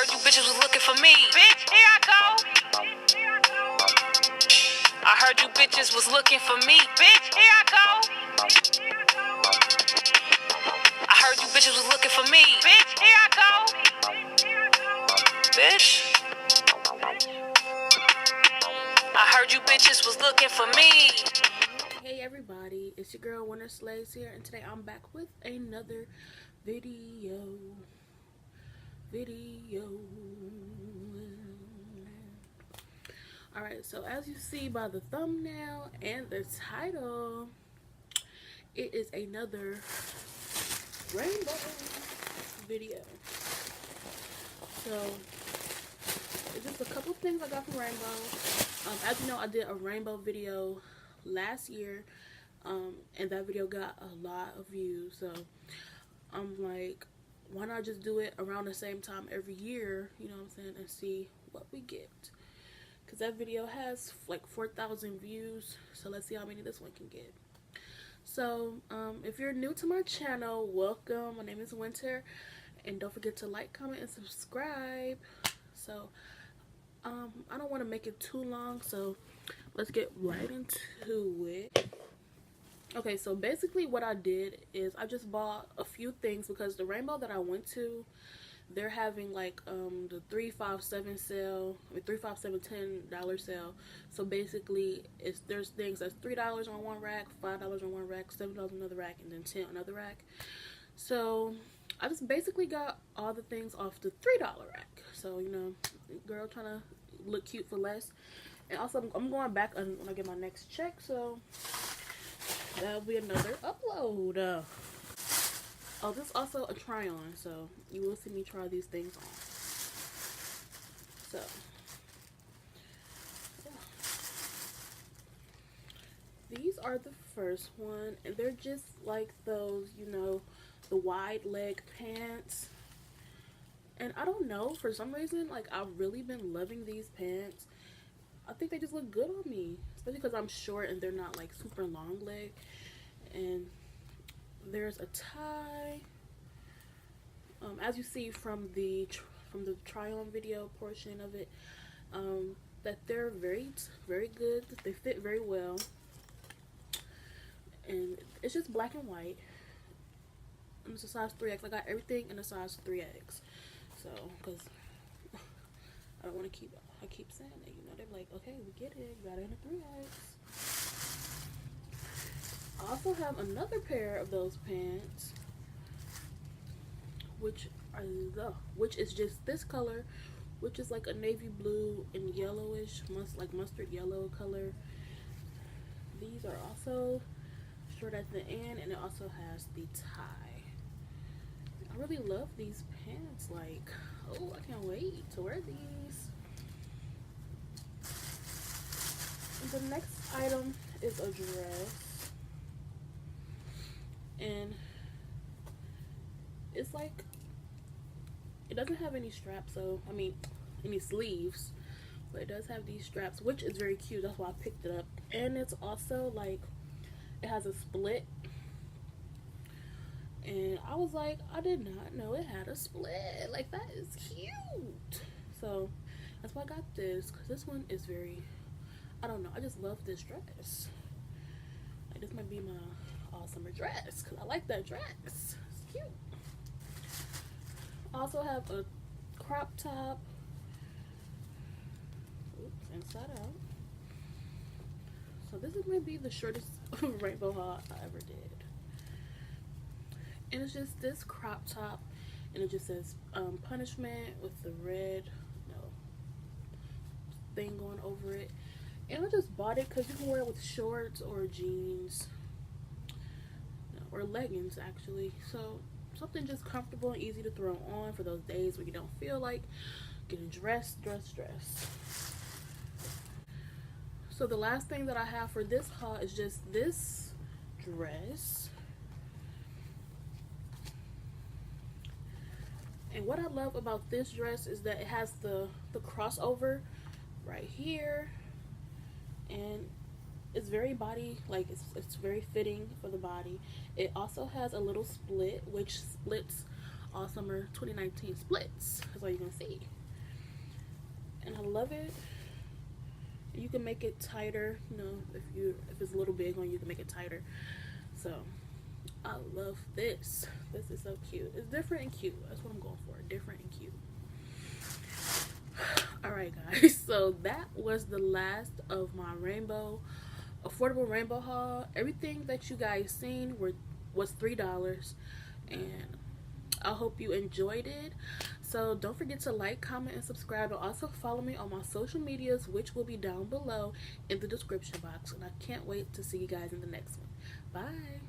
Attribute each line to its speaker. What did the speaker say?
Speaker 1: heard you bitches was looking for me. Bitch, here I go. I heard you bitches was looking for me. Bitch, here I go. I heard you bitches was looking for me. Bitch, here I go. Bitch. I heard you bitches was looking for me.
Speaker 2: Hey everybody, it's your girl Winter Slays here, and today I'm back with another video. Alright, so as you see by the thumbnail and the title, it is another rainbow video. So it's just a couple things I got from Rainbow. As you know, I did a rainbow video last year, and that video got a lot of views. So I'm like, why not just do it around the same time every year, you know what I'm saying, and see what we get. Because that video has like 4,000 views, so let's see how many this one can get. So if you're new to my channel, welcome. My name is Winter, and don't forget to like, comment, and subscribe. So I don't want to make it too long, so let's get right into it. Okay, so basically what I did is I just bought a few things because the rainbow that I went to, they're having like the 357 sale, I mean $357 $10 sale. So basically there's things that's $3 on one rack, $5 on one rack, $7 on another rack, and then $10 on another rack. So I just basically got all the things off the $3 rack. So, you know, girl trying to look cute for less. And also I'm going back when I get my next check, so that'll be another upload. Oh, this is also a try on, so you will see me try these things on. So yeah. These are the first one, and they're just like those, you know, the wide leg pants. And I don't know, for some reason, like, I've really been loving these pants. I think they just look good on me, especially because I'm short and they're not like super long leg. And there's a tie, as you see from the try on video portion of it, that they're very good. They fit very well, and it's just black and white. And it's a size 3X. I got everything in a size 3X. So, because I don't want to I keep saying it, you know, they're like, okay, we get it, got it in a 3X. I also have another pair of those pants, which is just this color, which is like a navy blue and yellowish, like mustard yellow color. These are also short at the end, and it also has the tie. I really love these pants. Like, oh, I can't wait to wear these. And the next item is a dress, and it's like, it doesn't have any straps, so I mean any sleeves, but it does have these straps, which is very cute. That's why I picked it up. And it's also like, it has a split. And I was like, I did not know it had a split. Like, that is cute. So that's why I got this, because this one is very, I don't know, I just love this dress. Like, this might be my all summer dress, because I like that dress. It's cute. I also have a crop top. Oops, inside out. So this is maybe the shortest rainbow haul I ever did. And it's just this crop top, and it just says punishment with the red thing going over it. And I just bought it because you can wear it with shorts or jeans, or leggings actually. So something just comfortable and easy to throw on for those days where you don't feel like getting dressed. So the last thing that I have for this haul is just this dress. And what I love about this dress is that it has the crossover right here, and it's very body, like it's very fitting for the body. It also has a little split, which splits all summer 2019 splits. That's all you're gonna see. And I love it. You can make it tighter, you know, if it's a little big on you, can make it tighter. So I love this. This is so cute. It's different and cute. That's what I'm going for. Different and cute. Alright guys, so that was the last of my affordable rainbow haul. Everything that you guys seen was $3, and I hope you enjoyed it. So don't forget to like, comment, and subscribe, and also follow me on my social medias, which will be down below in the description box. And I can't wait to see you guys in the next one. Bye.